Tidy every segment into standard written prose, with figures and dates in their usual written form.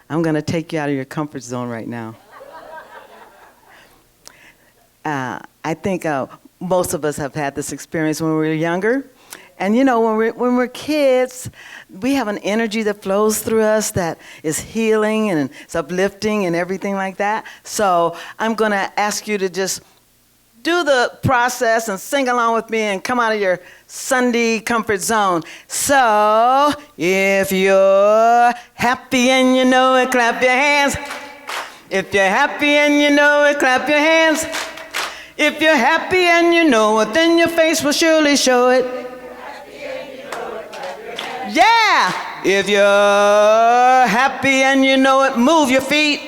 I'm going to take you out of your comfort zone right now. I think most of us have had this experience when we were younger. And you know, when we're kids, we have an energy that flows through us that is healing and it's uplifting and everything like that. So I'm going to ask you to just do the process and sing along with me and come out of your Sunday comfort zone. So if you're happy and you know it, clap your hands. If you're happy and you know it, clap your hands. If you're happy and you know it, then your face will surely show it. Yeah! If you're happy and you know it, move your feet.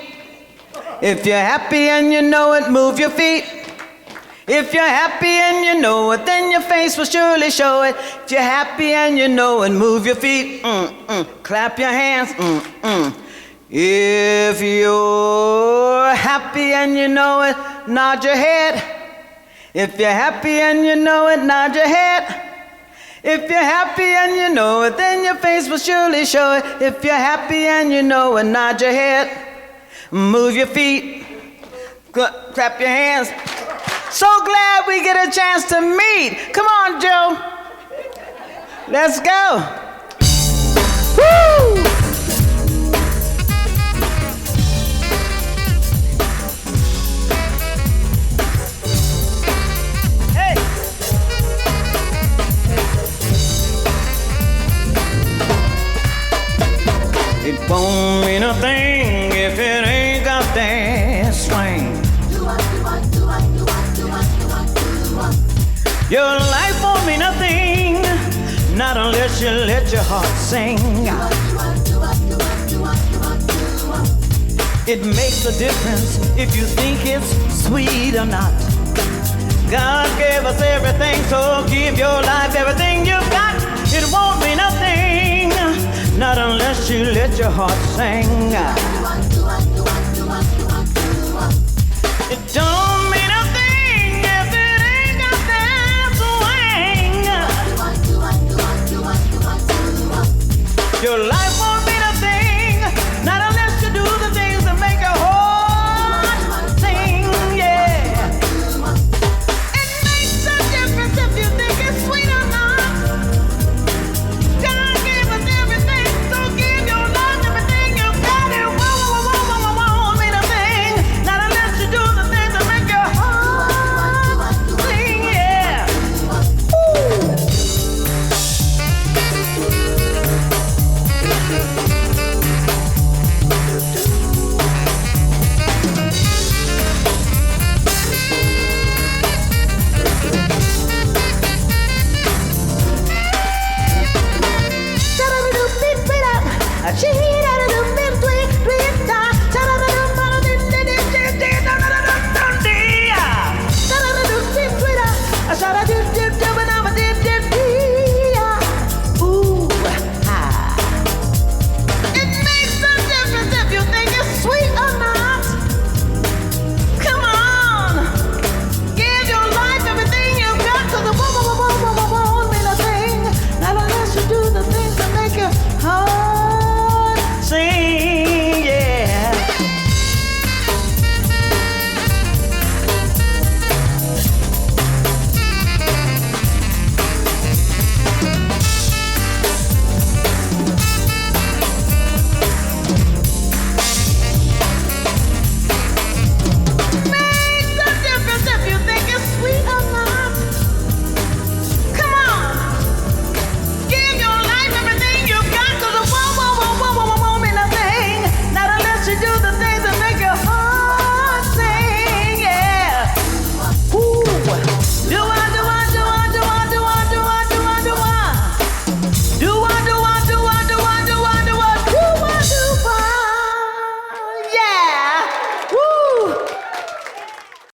If you're happy and you know it, move your feet. If you're happy and you know it, then your face will surely show it. If you're happy and you know it, move your feet. Clap your hands. If you're happy and you know it, nod your head. If you're happy and you know it, nod your head. If you're happy and you know it, then your face will surely show it. If you're happy and you know it, nod your head. Move your feet. Clap your hands. So glad we get a chance to meet. Come on, Joe. Let's go. Woo! Hey. It won't mean a thing if it ain't got that swing. Your life won't mean nothing, not unless you let your heart sing. It makes a difference if you think it's sweet or not. God gave us everything, so give your life everything you've got. It won't mean nothing, not unless you let your heart sing. It don't mean nothing if it ain't got that swing. Your life